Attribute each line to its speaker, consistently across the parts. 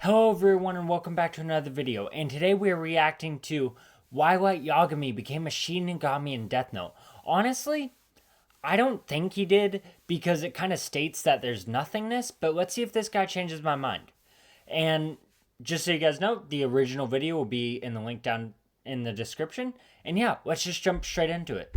Speaker 1: Hello everyone and welcome back to another video, and today we are reacting to why Light Yagami became a Shinigami in Death Note. Honestly, I don't think he did, because it kind of states that there's nothingness, but let's see if this guy changes my mind. And just so you guys know, the original video will be in the link down in the description, and yeah, let's just jump straight into it.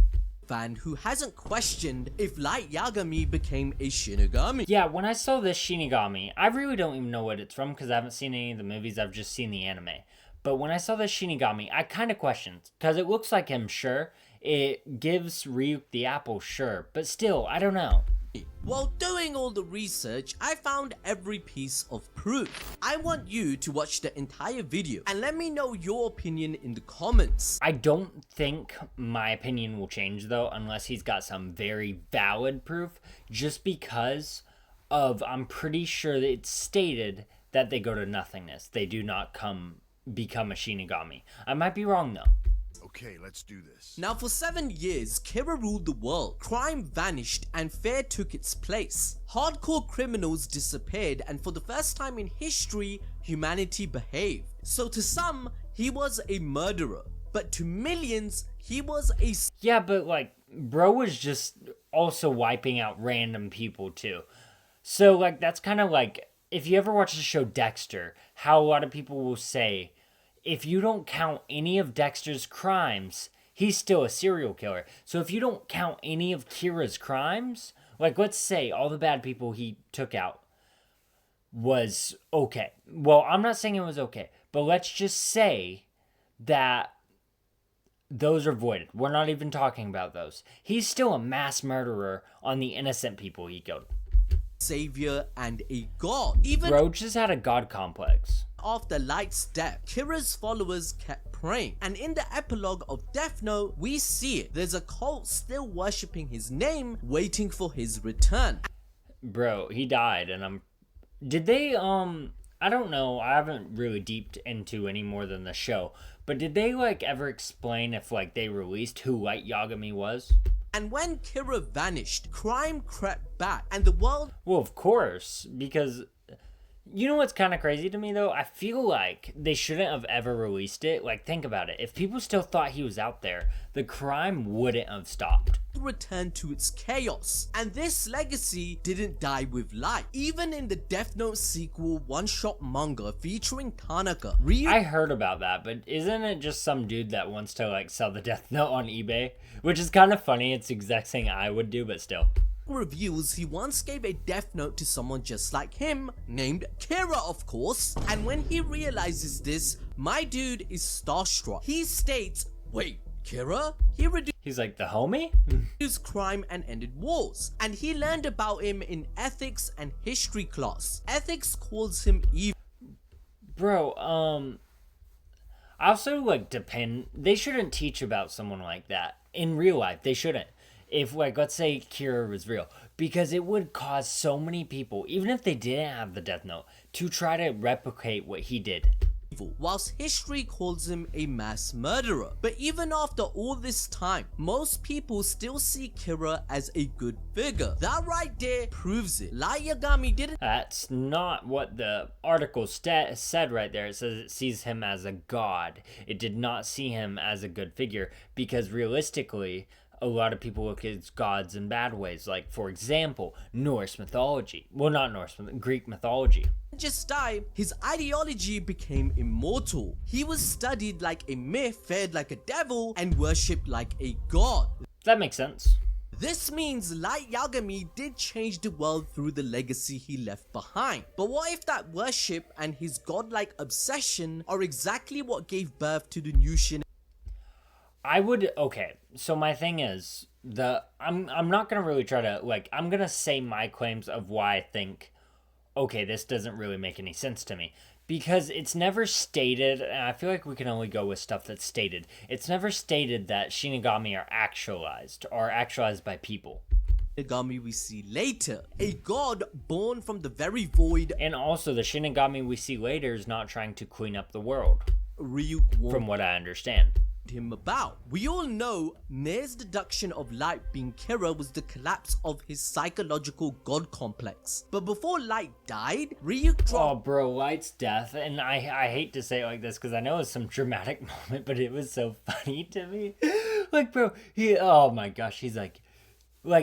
Speaker 2: Fan who hasn't questioned if Light Yagami became a Shinigami.
Speaker 1: Yeah, when I saw this Shinigami, I really don't even know what it's from because I haven't seen any of the movies, I've just seen the anime. But when I saw this Shinigami, I kind of questioned, because it looks like him, sure. It gives Ryuk the apple, sure. But still, I don't know.
Speaker 2: While doing all the research, I found every piece of proof. I want you to watch the entire video and let me know your opinion in the comments.
Speaker 1: I don't think my opinion will change though, unless he's got some very valid proof, just because of, I'm pretty sure that it's stated that they go to nothingness. They do not become a Shinigami. I might be wrong though.
Speaker 3: Okay, let's do this.
Speaker 2: Now for 7 years, Kira ruled the world, crime vanished and fair took its place. Hardcore criminals disappeared, and for the first time in history, humanity behaved. So to some, he was a murderer, but to millions, he was a...
Speaker 1: Yeah, but like, bro was just also wiping out random people too. So like, that's kind of like, if you ever watch the show Dexter, how a lot of people will say, if you don't count any of Dexter's crimes, he's still a serial killer. So if you don't count any of Kira's crimes, like let's say all the bad people he took out was okay. Well, I'm not saying it was okay, but let's just say that those are voided. We're not even talking about those. He's still a mass murderer on the innocent people he killed.
Speaker 2: Savior and a god. Even
Speaker 1: bro just had a god complex.
Speaker 2: After Light's death, Kira's followers kept praying, and in the epilogue of Death Note, we see it. There's a cult still worshipping his name, waiting for his return.
Speaker 1: Bro, he died, and did they, I don't know, I haven't really deeped into any more than the show, but did they, like, ever explain if, like, they released who Light Yagami was?
Speaker 2: And when Kira vanished, crime crept back, and the world...
Speaker 1: Well, of course, because... You know what's kind of crazy to me, though? I feel like they shouldn't have ever released it. Like, think about it. If people still thought he was out there, the crime wouldn't have stopped.
Speaker 2: Returned to its chaos, and this legacy didn't die with Light. Even in the Death Note sequel one-shot manga featuring Tanaka,
Speaker 1: I heard about that, but isn't it just some dude that wants to, like, sell the Death Note on eBay? Which is kind of funny. It's the exact thing I would do, but still.
Speaker 2: Reveals he once gave a death note to someone just like him, named Kira of course, and when he realizes this, my dude is starstruck. He states, wait, Kira?
Speaker 1: He's like, the homie?
Speaker 2: Reduced crime and ended wars, and he learned about him in ethics and history class. Ethics calls him evil.
Speaker 1: Bro, also, like, they shouldn't teach about someone like that. In real life, they shouldn't. If, like, let's say Kira was real, because it would cause so many people, even if they didn't have the Death Note, to try to replicate what he did.
Speaker 2: Whilst history calls him a mass murderer. But even after all this time, most people still see Kira as a good figure. That right there proves it. Light Yagami didn't...
Speaker 1: That's not what the article said right there. It says it sees him as a god. It did not see him as a good figure, because realistically... a lot of people look at gods in bad ways, like, for example, Norse mythology. Well, not Norse, Greek mythology.
Speaker 2: Just die, his ideology became immortal. He was studied like a myth, fed like a devil, and worshipped like a god.
Speaker 1: That makes sense.
Speaker 2: This means Light Yagami did change the world through the legacy he left behind. But what if that worship and his godlike obsession are exactly what gave birth to the new Shinigami?
Speaker 1: Okay, so my thing is, I'm not going to really try to, like, I'm going to say my claims of why I think, okay, this doesn't really make any sense to me. Because it's never stated, and I feel like we can only go with stuff that's stated. It's never stated that Shinigami are actualized, or actualized by people.
Speaker 2: Shinigami we see later, a god born from the very void.
Speaker 1: And also, the Shinigami we see later is not trying to clean up the world.
Speaker 2: Ryuk
Speaker 1: from what I understand.
Speaker 2: him about. We all know Nair's deduction of Light being Kira was the collapse of his psychological god complex. But before Light died, Ryuk
Speaker 1: Oh,
Speaker 2: dropped
Speaker 1: bro, Light's death, and I hate to say it like this because I know it's some dramatic moment, but it was so funny to me. Like, bro, oh my gosh, he's like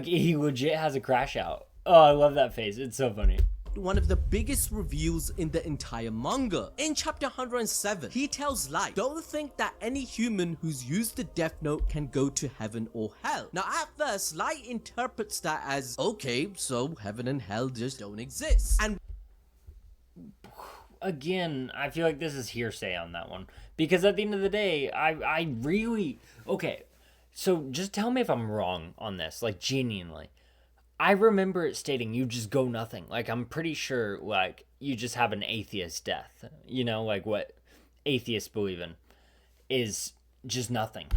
Speaker 1: he legit has a crash out. Oh, I love that face. It's so funny.
Speaker 2: one of the biggest reveals in the entire manga. In chapter 107, he tells Light, don't think that any human who's used the Death Note can go to heaven or hell. Now at first, Light interprets that as, okay, so heaven and hell just don't exist. And
Speaker 1: Again, I feel like this is hearsay on that one. Because at the end of the day, I really... Okay, so just tell me if I'm wrong on this, like, genuinely. I remember it stating you just go nothing. Like, I'm pretty sure, like, you just have an atheist death. You know, like what atheists believe in is just nothing.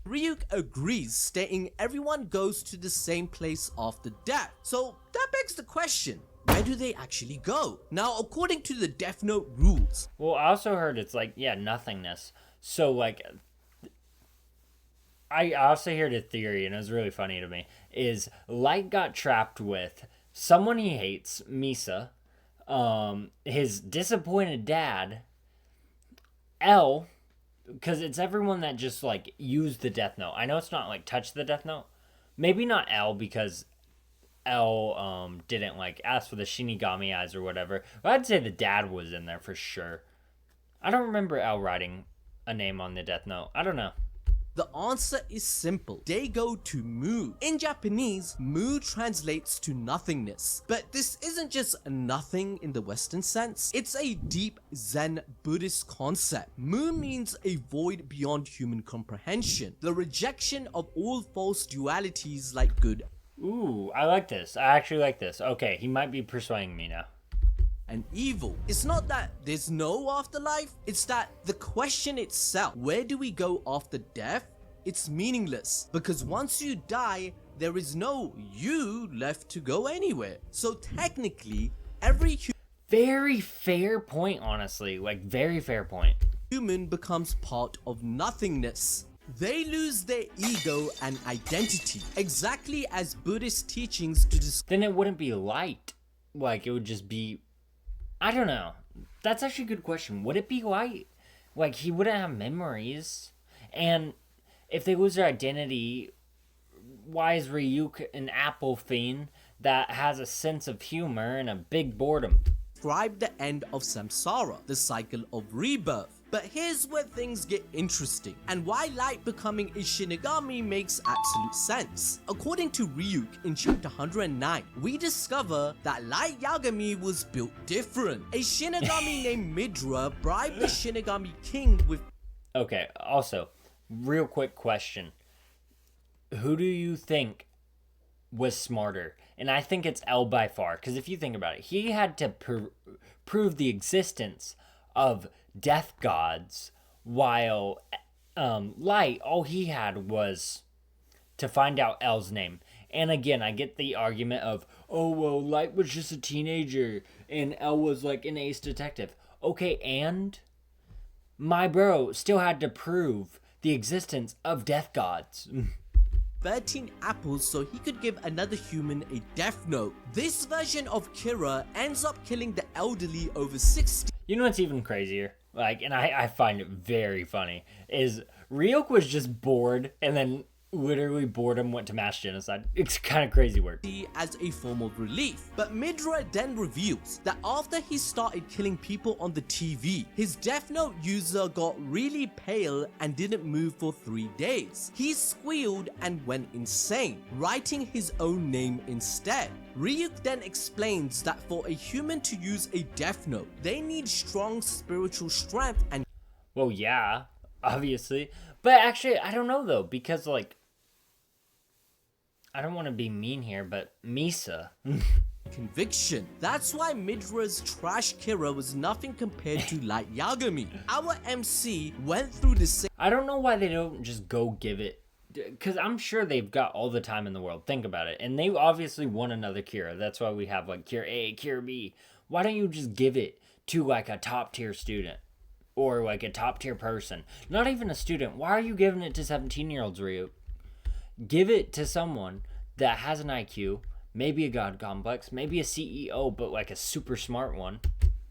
Speaker 2: Ryuk agrees, stating everyone goes to the same place after death. So that begs the question, where do they actually go? Now, according to the Death Note rules,
Speaker 1: Well, I also heard it's like, yeah, nothingness. So, like, I also heard a theory, and it was really funny to me, is Light got trapped with someone he hates, Misa, his disappointed dad, L, because it's everyone that just, like, used the Death Note. I know it's not, like, touch the Death Note. Maybe not L, because L didn't, like, ask for the Shinigami eyes or whatever. But I'd say the dad was in there for sure. I don't remember L writing a name on the Death Note. I don't know.
Speaker 2: the answer is simple. They go to Mu. In Japanese, Mu translates to nothingness. But this isn't just nothing in the Western sense. It's a deep Zen Buddhist concept. Mu means a void beyond human comprehension. The rejection of all false dualities like good
Speaker 1: Ooh, I like this. I actually like this. Okay, he might be persuading me now.
Speaker 2: and evil. It's not that there's no afterlife, it's that the question itself, where do we go after death? It's meaningless, because once you die, there is no you left to go anywhere. So technically, every
Speaker 1: Very fair point, honestly. Like, very fair point.
Speaker 2: human becomes part of nothingness. They lose their ego and identity, exactly as Buddhist teachings to
Speaker 1: Then it wouldn't be light. Like, it would just be... I don't know. That's actually a good question. Would it be light? Like, he wouldn't have memories. And if they lose their identity, why is Ryuk an apple fiend that has a sense of humor and a big boredom?
Speaker 2: describe the end of samsara, the cycle of rebirth. But here's where things get interesting, and why Light becoming a Shinigami makes absolute sense. According to Ryuk in chapter 109, we discover that Light Yagami was built different. A Shinigami named Midra bribed the Shinigami king with...
Speaker 1: Okay, also, real quick question. Who do you think was smarter? And I think it's L by far, because if you think about it, he had to prove the existence of death gods, while Light, all he had was to find out L's name. And again, I get the argument of, oh, well, Light was just a teenager, and L was like an ace detective. Okay, and my bro still had to prove the existence of death gods.
Speaker 2: 13 apples so he could give another human a death note. This version of Kira ends up killing the elderly over 60.
Speaker 1: You know what's even crazier? Like, and I find it very funny, is Ryuk was just bored, and then literally boredom went to mass genocide. It's kind of crazy work.
Speaker 2: As a form of relief. But Midra then reveals that after he started killing people on the TV, his Death Note user got really pale and didn't move for 3 days. He squealed and went insane, writing his own name instead. Ryuk then explains that for a human to use a Death Note, they need strong spiritual strength and
Speaker 1: Well, yeah, obviously. But actually, I don't know, though, because, like, I don't want to be mean here, but Misa.
Speaker 2: conviction. That's why Midra's trash Kira was nothing compared to Light Yagami. Our MC went through the same
Speaker 1: I don't know why they don't just go give it, because I'm sure they've got all the time in the world. Think about it. And they obviously want another Kira. That's why we have, like, Kira A, Kira B. Why don't you just give it to, like, a top tier student? or like a top tier person, not even a student. Why are you giving it to 17-year-olds, Ryu? Give it to someone that has an IQ, maybe a god complex, maybe a CEO, but like a super smart one.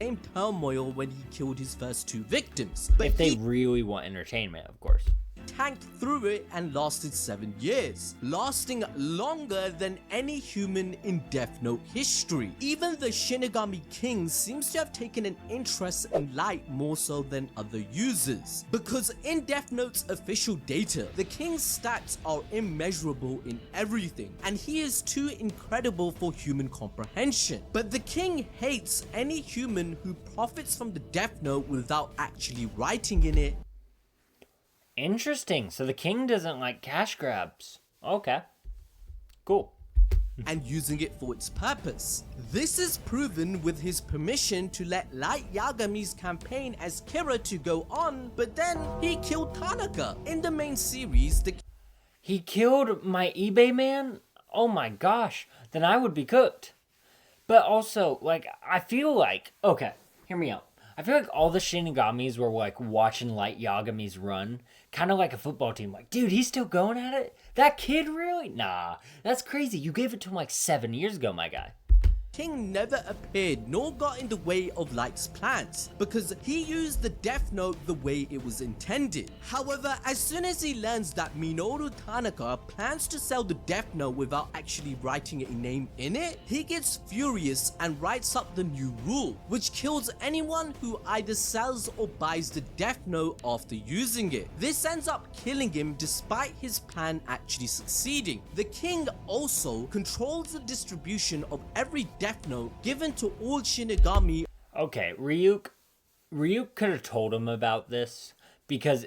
Speaker 2: Same turmoil when he killed his first two victims, but
Speaker 1: If they
Speaker 2: he
Speaker 1: really want entertainment, of course.
Speaker 2: tanked through it and lasted 7 years, lasting longer than any human in Death Note history. Even the Shinigami King seems to have taken an interest in Light more so than other users, because in Death Note's official data, the King's stats are immeasurable in everything, and he is too incredible for human comprehension. But the King hates any human who profits from the Death Note without actually writing in it.
Speaker 1: Interesting. So the king doesn't like cash grabs. Okay. Cool.
Speaker 2: And using it for its purpose. This is proven with his permission to let Light Yagami's campaign as Kira to go on, but then he killed Tanaka. In the main series, the
Speaker 1: He killed my eBay man? Oh my gosh. Then I would be cooked. But also, like, I feel like... Okay, hear me out. I feel like all the Shinigamis were, like, watching Light Yagami's run. Kind of like a football team. Like, dude, he's still going at it? That kid really? Nah, that's crazy. You gave it to him, like, 7 years ago, my guy.
Speaker 2: King never appeared nor got in the way of Light's plans, because he used the Death Note the way it was intended. However, as soon as he learns that Minoru Tanaka plans to sell the Death Note without actually writing a name in it, he gets furious and writes up the new rule, which kills anyone who either sells or buys the Death Note after using it. This ends up killing him despite his plan actually succeeding. The King also controls the distribution of every Death Note given to all Shinigami.
Speaker 1: Okay, Ryuk could have told him about this, because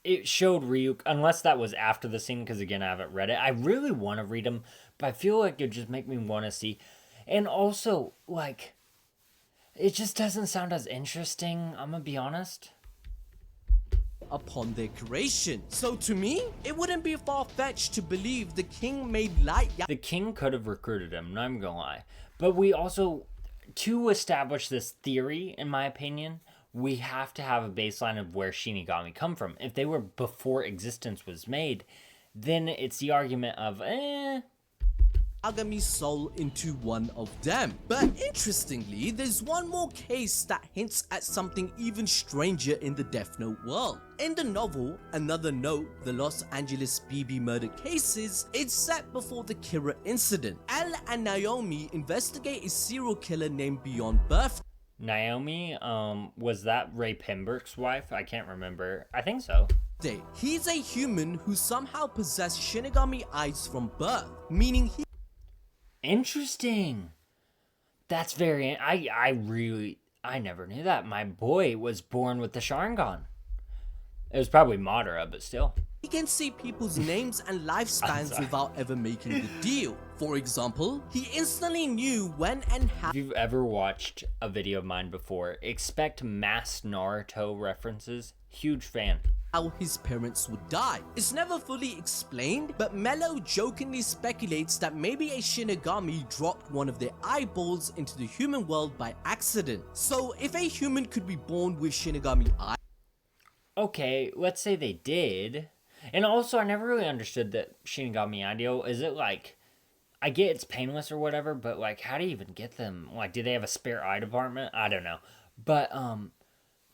Speaker 1: it showed Ryuk, unless that was after the scene, because again, I haven't read it. I really want to read them, but I feel like it just make me want to see. And also, like, it just doesn't sound as interesting, I'm gonna be honest.
Speaker 2: Upon their creation. So to me, it wouldn't be far-fetched to believe the King made Light
Speaker 1: The king could have recruited him, not even gonna lie. But we also, to establish this theory, in my opinion, we have to have a baseline of where Shinigami come from. If they were before existence was made, then it's the argument of,
Speaker 2: Yagami's soul into one of them. But interestingly, there's one more case that hints at something even stranger in the Death Note world. In the novel, Another Note, the Los Angeles BB murder cases, it's set before the Kira incident. Elle and Naomi investigate a serial killer named Beyond Birth.
Speaker 1: Naomi, was that Ray Pembert's wife? I can't remember. I think so.
Speaker 2: He's a human who somehow possessed Shinigami eyes from birth, meaning he
Speaker 1: Interesting. That's very... I never knew that. My boy was born with the Sharingan. It was probably Madara, but still.
Speaker 2: can see people's names and lifespans without ever making the deal. For example, he instantly knew when and how.
Speaker 1: If you've ever watched a video of mine before, expect mass Naruto references. Huge fan.
Speaker 2: How his parents would die. It's never fully explained, but Mello jokingly speculates that maybe a Shinigami dropped one of their eyeballs into the human world by accident. So if a human could be born with Shinigami eyes,
Speaker 1: okay, let's say they did. And also, I never really understood that Shinigami ideal. Is it like, I get it's painless or whatever, but like, how do you even get them? Like, do they have a spare eye department? I don't know. But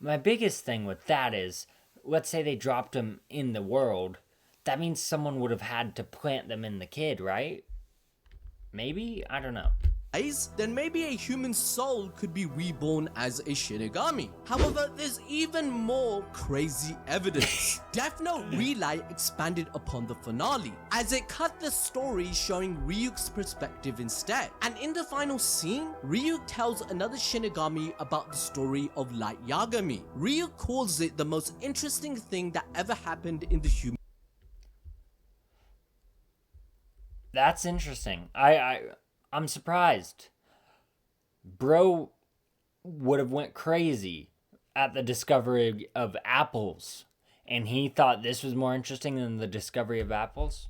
Speaker 1: my biggest thing with that is, let's say they dropped them in the world. That means someone would have had to plant them in the kid, right? Maybe? I don't know.
Speaker 2: then maybe a human soul could be reborn as a Shinigami. However, there's even more crazy evidence. Death Note Relight expanded upon the finale, as it cut the story showing Ryuk's perspective instead. And in the final scene, Ryuk tells another Shinigami about the story of Light Yagami. Ryuk calls it the most interesting thing that ever happened in the human.
Speaker 1: That's interesting. I'm surprised. Bro would have went crazy at the discovery of apples, and he thought this was more interesting than the discovery of apples.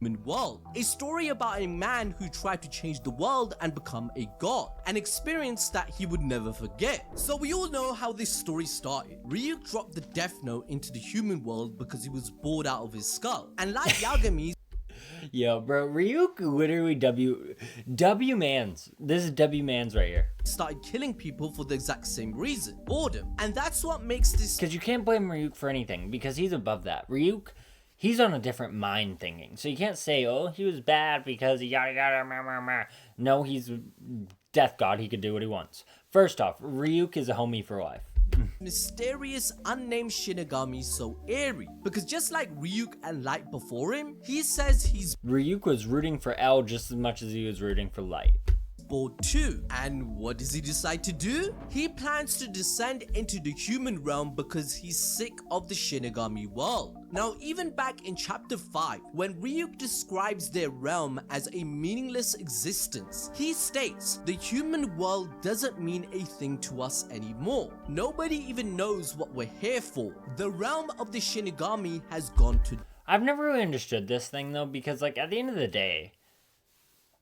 Speaker 2: human world. A story about a man who tried to change the world and become a god, an experience that he would never forget. So we all know how this story started. Ryuk dropped the death note into the human world because he was bored out of his skull. And like Yagami,
Speaker 1: Yo, bro, Ryuk literally W Mans. This is W Mans right here.
Speaker 2: started killing people for the exact same reason, boredom. And that's what makes this
Speaker 1: Because you can't blame Ryuk for anything, because he's above that. Ryuk, he's on a different mind thinking. So you can't say, oh, he was bad because he yada yada meh, meh, meh. No, he's death god. He could do what he wants. First off, Ryuk is a homie for life.
Speaker 2: mysterious unnamed Shinigami so eerie, because just like Ryuk and Light before him, he says he's
Speaker 1: Ryuk was rooting for L just as much as he was rooting for Light.
Speaker 2: bored too. And what does he decide to do? He plans to descend into the human realm because he's sick of the Shinigami world. Now, even back in chapter 5, when Ryuk describes their realm as a meaningless existence, he states the human world doesn't mean a thing to us anymore. Nobody even knows what we're here for. The realm of the Shinigami has gone to
Speaker 1: I've never really understood this thing though, because like at the end of the day,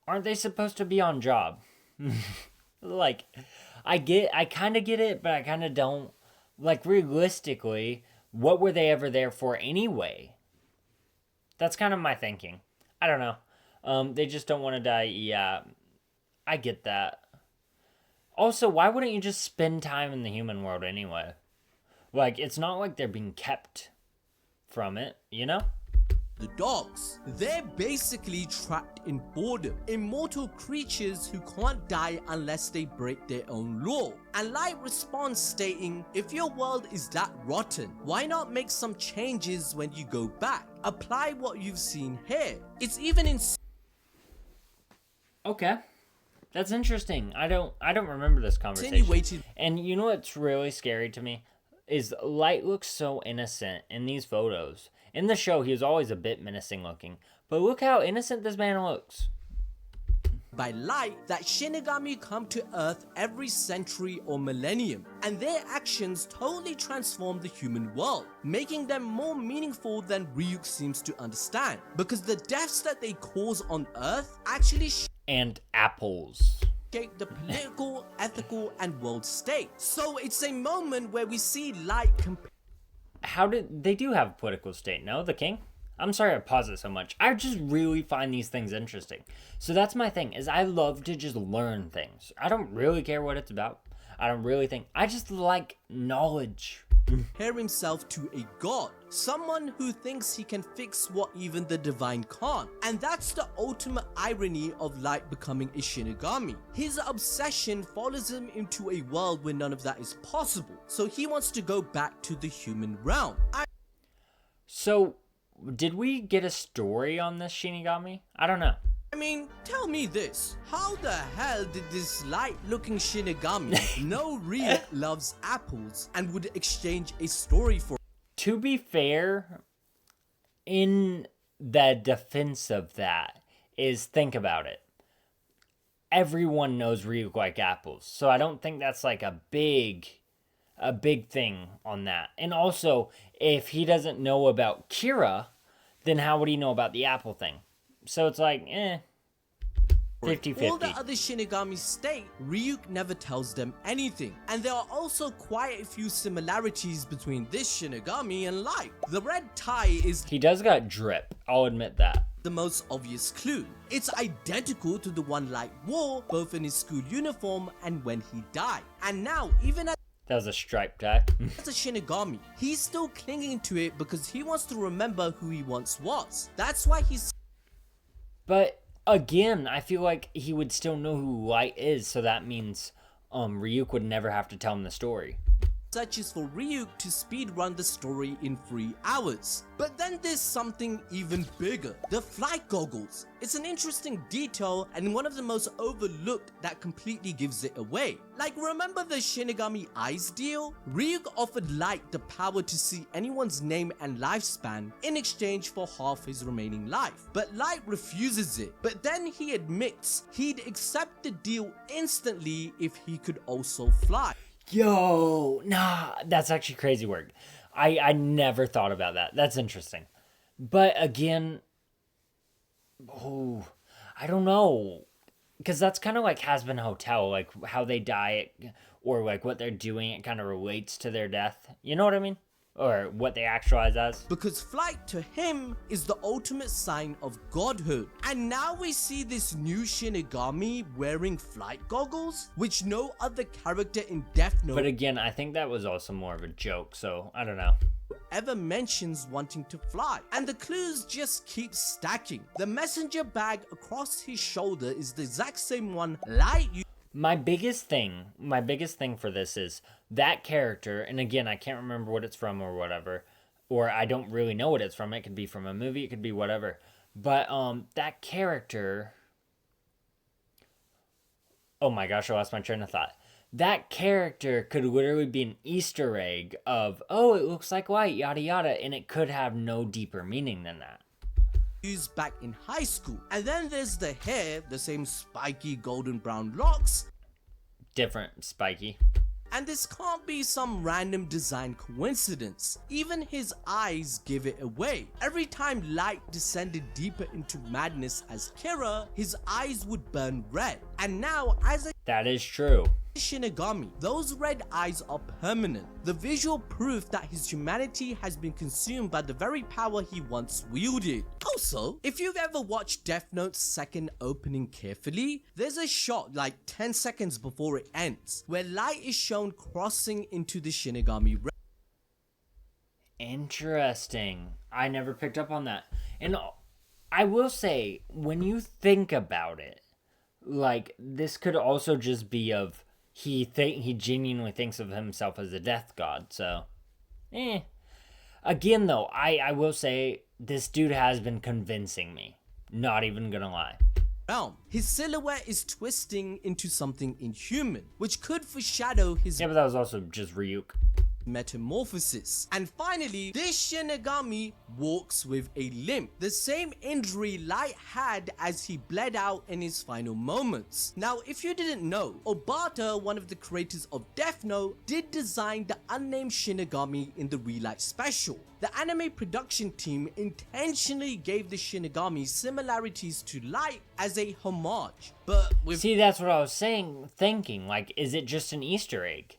Speaker 1: aren't they supposed to be on job? Like, I kind of get it, but I kind of don't. Like, realistically, what were they ever there for anyway? That's kind of my thinking. I don't know. They just don't want to die. Yeah, I get that. Also, why wouldn't you just spend time in the human world anyway? Like, it's not like they're being kept from it, you know?
Speaker 2: the dogs. They're basically trapped in boredom, immortal creatures who can't die unless they break their own law. And Light responds stating, if your world is that rotten, why not make some changes when you go back? Apply what you've seen here. It's even in
Speaker 1: Okay. That's interesting. I don't remember this conversation.
Speaker 2: insinuated
Speaker 1: And you know what's really scary to me? Is Light looks so innocent in these photos. In the show, he was always a bit menacing looking. But look how innocent this man looks.
Speaker 2: by Light that Shinigami come to Earth every century or millennium, and their actions totally transform the human world, making them more meaningful than Ryuk seems to understand, because the deaths that they cause on Earth actually
Speaker 1: And apples.
Speaker 2: shape the political, ethical, and world state. So it's a moment where we see Light compare
Speaker 1: How did they do have a political state? No, the king? I'm sorry I pause it so much. I just really find these things interesting. So that's my thing, is I love to just learn things. I don't really care what it's about. I don't really think. I just like knowledge.
Speaker 2: himself to a god, someone who thinks he can fix what even the divine can't. And that's the ultimate irony of Light becoming a Shinigami. His obsession follows him into a world where none of that is possible, so he wants to go back to the human realm.
Speaker 1: So, did we get a story on this Shinigami? I don't know.
Speaker 2: I mean, tell me this, how the hell did this light-looking Shinigami know Ryuk loves apples and would exchange a story for
Speaker 1: To be fair, in the defense of that, is think about it. Everyone knows Ryuk like apples, so I don't think that's like a big thing on that. And also, if he doesn't know about Kira, then how would he know about the apple thing? So it's like, 50-50.
Speaker 2: all the other Shinigami state, Ryuk never tells them anything. And there are also quite a few similarities between this Shinigami and Light. The red tie is
Speaker 1: He does got drip, I'll admit that.
Speaker 2: the most obvious clue. It's identical to the one Light wore, both in his school uniform and when he died. And now, even as
Speaker 1: That was a striped tie.
Speaker 2: a Shinigami, he's still clinging to it because he wants to remember who he once was. That's why he's
Speaker 1: But again, I feel like he would still know who Light is, so that means Ryuk would never have to tell him the story.
Speaker 2: searches for Ryuk to speedrun the story in 3 hours. But then there's something even bigger. The flight goggles. It's an interesting detail and one of the most overlooked that completely gives it away. Like, remember the Shinigami eyes deal? Ryuk offered Light the power to see anyone's name and lifespan in exchange for half his remaining life. But Light refuses it. But then he admits he'd accept the deal instantly if he could also fly.
Speaker 1: Yo, nah, that's actually crazy work. I never thought about that. That's interesting. But again, Oh, I don't know. Because that's kind of like Has-Been Hotel, like how they die or like what they're doing, it kind of relates to their death. You know what I mean? Or what they actualize as.
Speaker 2: Because flight to him is the ultimate sign of godhood. And now we see this new Shinigami wearing flight goggles, which no other character in Death Note
Speaker 1: But again, I think that was also more of a joke, so I don't know.
Speaker 2: ever mentions wanting to fly. And the clues just keep stacking. The messenger bag across his shoulder is the exact same one Light used.
Speaker 1: My biggest thing for this is that character, and again, I can't remember what it's from or whatever, or I don't really know what it's from. It could be from a movie, it could be whatever. But that character, oh my gosh, I lost my train of thought. That character could literally be an Easter egg of, oh, it looks like Light, yada yada, and it could have no deeper meaning than that.
Speaker 2: Used back in high school. And then there's the hair, the same spiky golden brown locks.
Speaker 1: Different, spiky.
Speaker 2: And this can't be some random design coincidence. Even his eyes give it away. Every time Light descended deeper into madness as Kira, his eyes would burn red. And now, as a
Speaker 1: That is true.
Speaker 2: Shinigami, those red eyes are permanent. The visual proof that his humanity has been consumed by the very power he once wielded. Also, if you've ever watched Death Note's second opening carefully, there's a shot like 10 seconds before it ends, where Light is shown crossing into the Shinigami realm.
Speaker 1: Interesting. I never picked up on that. And I will say, when you think about it, like, this could also just be of he genuinely thinks of himself as a death god, so again though, I will say this dude has been convincing me, not even gonna lie.
Speaker 2: His silhouette is twisting into something inhuman, which could foreshadow his
Speaker 1: Yeah, but that was also just Ryuk.
Speaker 2: metamorphosis. And finally, this Shinigami walks with a limp, the same injury Light had as he bled out in his final moments. Now, if you didn't know, Obata, one of the creators of Death Note, did design the unnamed Shinigami in the Relight special. The anime production team intentionally gave the Shinigami similarities to Light as a homage, but
Speaker 1: See, that's what I was thinking, like, is it just an Easter egg?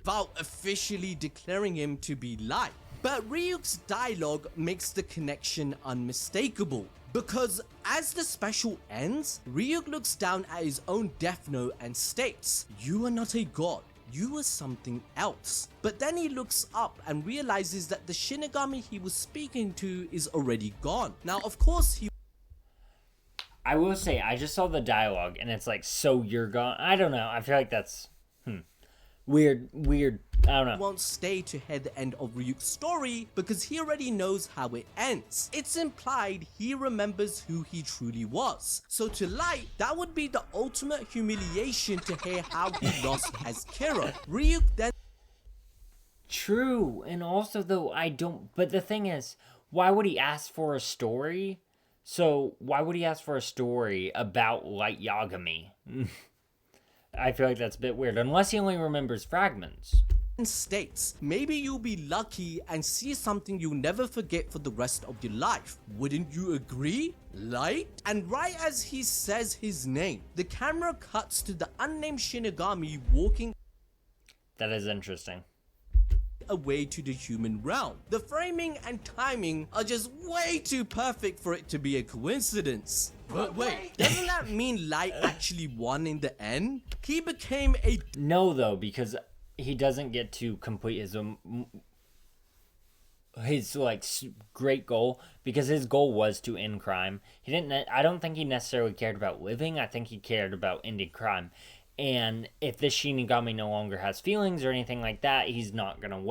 Speaker 2: without officially declaring him to be Light. But Ryuk's dialogue makes the connection unmistakable, because as the special ends, Ryuk looks down at his own Death Note and states, "You are not a god, you are something else." But then he looks up and realizes that the Shinigami he was speaking to is already gone. Now, of course,
Speaker 1: I will say, I just saw the dialogue, and it's like, so you're gone? I don't know, I feel like that's, weird, I don't know.
Speaker 2: won't stay to hear the end of Ryuk's story because he already knows how it ends. It's implied he remembers who he truly was. So to Light, that would be the ultimate humiliation to hear how he lost as Kira. Ryuk then
Speaker 1: True, and also though but the thing is, why would he ask for a story? So why would he ask for a story about Light Yagami? I feel like that's a bit weird, unless he only remembers fragments.
Speaker 2: states, maybe you'll be lucky and see something you'll never forget for the rest of your life. Wouldn't you agree? Light? And right as he says his name, the camera cuts to the unnamed Shinigami walking
Speaker 1: That is interesting.
Speaker 2: away to the human realm. The framing and timing are just way too perfect for it to be a coincidence. But wait, doesn't that mean Light actually won in the end? He became a
Speaker 1: No, though, because he doesn't get to complete his like great goal, because his goal was to end crime. I don't think he necessarily cared about living. I think he cared about ending crime. And if this Shinigami no longer has feelings or anything like that, he's not gonna,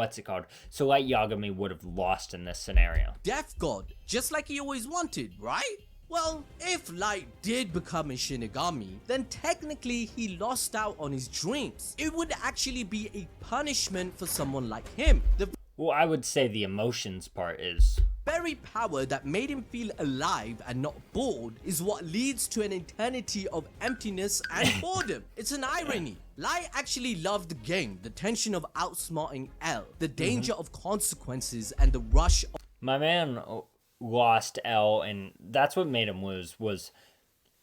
Speaker 1: so Light Yagami would have lost in this scenario.
Speaker 2: death god, just like he always wanted, right? Well, if Light did become a Shinigami, then technically he lost out on his dreams. It would actually be a punishment for someone like him. The
Speaker 1: Well, I would say the emotions part is...
Speaker 2: very power that made him feel alive and not bored is what leads to an eternity of emptiness and boredom. It's an irony. Light actually loved the game, the tension of outsmarting L, the danger of consequences, and the rush of
Speaker 1: My man, lost L, and that's what made him lose. Was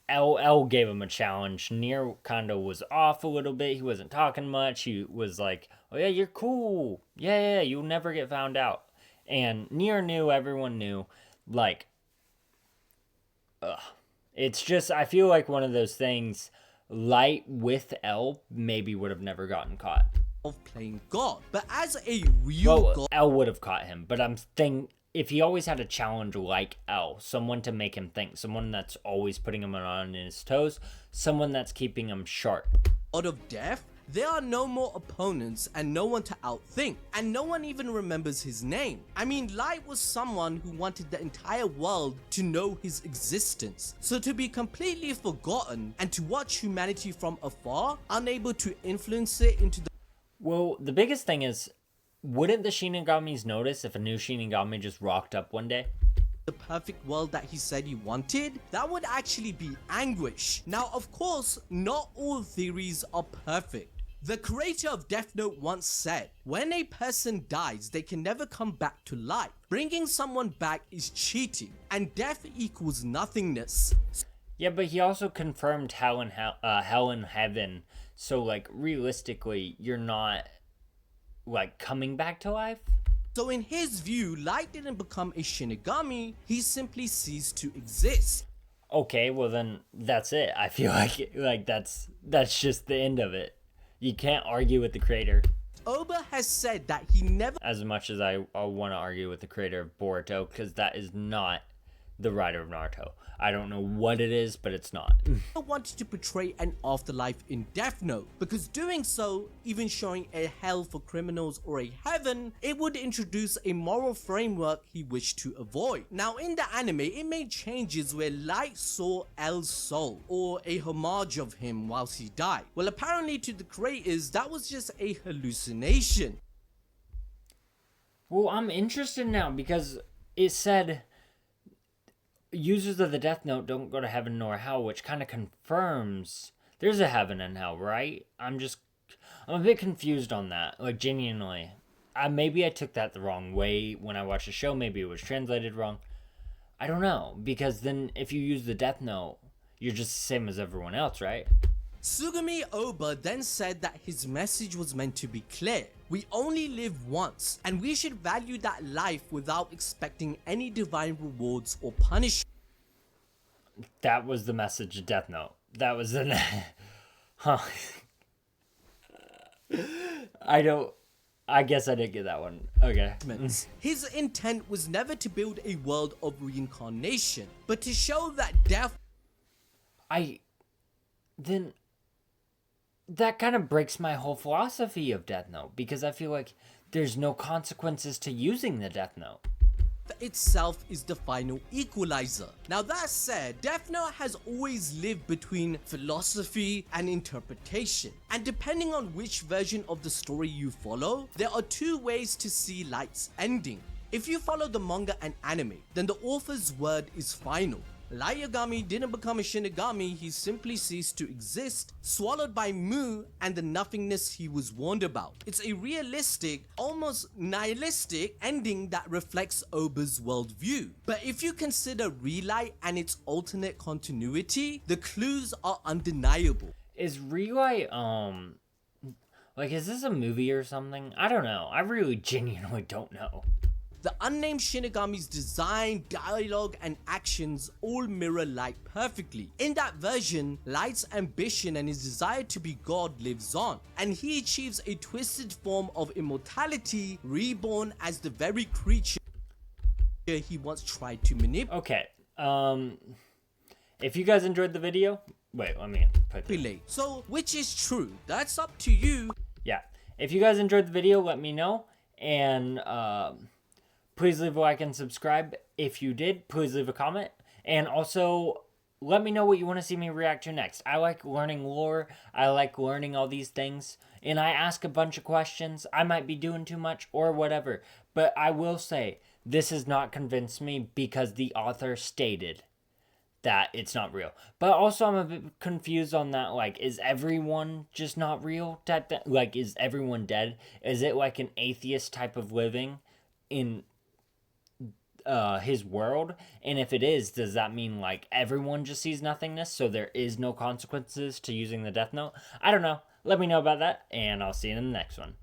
Speaker 1: L gave him a challenge. Nier kind of was off a little bit. He wasn't talking much. He was like, "Oh yeah, you're cool. Yeah, you'll never get found out." And Nier knew. Everyone knew. Like, it's just, I feel like one of those things. Light with L maybe would have never gotten caught.
Speaker 2: Of playing God, but as a real God,
Speaker 1: L would have caught him, but I'm thinking if he always had a challenge like L, someone to make him think, someone that's always putting him on his toes, someone that's keeping him sharp.
Speaker 2: God of Death, there are no more opponents and no one to outthink, and no one even remembers his name. I mean, Light was someone who wanted the entire world to know his existence. So to be completely forgotten and to watch humanity from afar, unable to influence it into the
Speaker 1: Well, the biggest thing is, wouldn't the Shinigamis notice if a new Shinigami just rocked up one day?
Speaker 2: perfect world that he said he wanted, that would actually be anguish. Now, of course, not all theories are perfect. The creator of Death Note once said, when a person dies, they can never come back to life. Bringing someone back is cheating, and death equals nothingness.
Speaker 1: Yeah, but he also confirmed hell and heaven. So, like, realistically, you're not, like, coming back to life?
Speaker 2: So in his view, Light didn't become a Shinigami, he simply ceased to exist.
Speaker 1: Okay, well then, that's it. I feel like that's just the end of it. You can't argue with the creator.
Speaker 2: Oba has said that he never
Speaker 1: As much as I want to argue with the creator of Boruto, because that is not the writer of Naruto. I don't know what it is, but it's not.
Speaker 2: wanted to portray an afterlife in Death Note, because doing so, even showing a hell for criminals or a heaven, it would introduce a moral framework he wished to avoid. Now in the anime, it made changes where Light saw L's soul, or a homage of him whilst he died. Well, apparently to the creators, that was just a hallucination.
Speaker 1: Well, I'm interested now because it said users of the Death Note don't go to heaven nor hell, which kind of confirms there's a heaven and hell, right? I'm a bit confused on that, like, genuinely. Maybe I took that the wrong way when I watched the show. Maybe it was translated wrong. I don't know, because then if you use the Death Note, you're just the same as everyone else, right?
Speaker 2: Tsugumi Oba then said that his message was meant to be clear. We only live once, and we should value that life without expecting any divine rewards or punishment.
Speaker 1: That was the message of Death Note. That was the... Huh. I guess I didn't get that one. Okay.
Speaker 2: His intent was never to build a world of reincarnation, but to show that death...
Speaker 1: That kind of breaks my whole philosophy of Death Note, because I feel like there's no consequences to using the Death Note.
Speaker 2: itself is the final equalizer. Now that said, Death Note has always lived between philosophy and interpretation, and depending on which version of the story you follow, there are two ways to see Light's ending. If you follow the manga and anime, then the author's word is final. Light Yagami didn't become a Shinigami, he simply ceased to exist, swallowed by Mu and the nothingness he was warned about. It's a realistic, almost nihilistic ending that reflects Oba's worldview. But if you consider Relight and its alternate continuity, the clues are undeniable.
Speaker 1: Is Relight, like, is this a movie or something? I don't know. I really genuinely don't know.
Speaker 2: The unnamed Shinigami's design, dialogue, and actions all mirror Light perfectly. In that version, Light's ambition and his desire to be God lives on, and he achieves a twisted form of immortality, reborn as the very creature he once tried to manipulate.
Speaker 1: Okay, if you guys enjoyed the video, wait, let me put this.
Speaker 2: So, which is true? That's up to you.
Speaker 1: Yeah, if you guys enjoyed the video, let me know, and please leave a like and subscribe. If you did, please leave a comment. And also, let me know what you want to see me react to next. I like learning lore. I like learning all these things. And I ask a bunch of questions. I might be doing too much or whatever. But I will say, this has not convinced me because the author stated that it's not real. But also, I'm a bit confused on that. Like, is everyone just not real? Type that. Like, is everyone dead? Is it like an atheist type of living in his world? And if it is, does that mean like everyone just sees nothingness, so there is no consequences to using the Death Note? I don't know. Let me know about that, and I'll see you in the next one.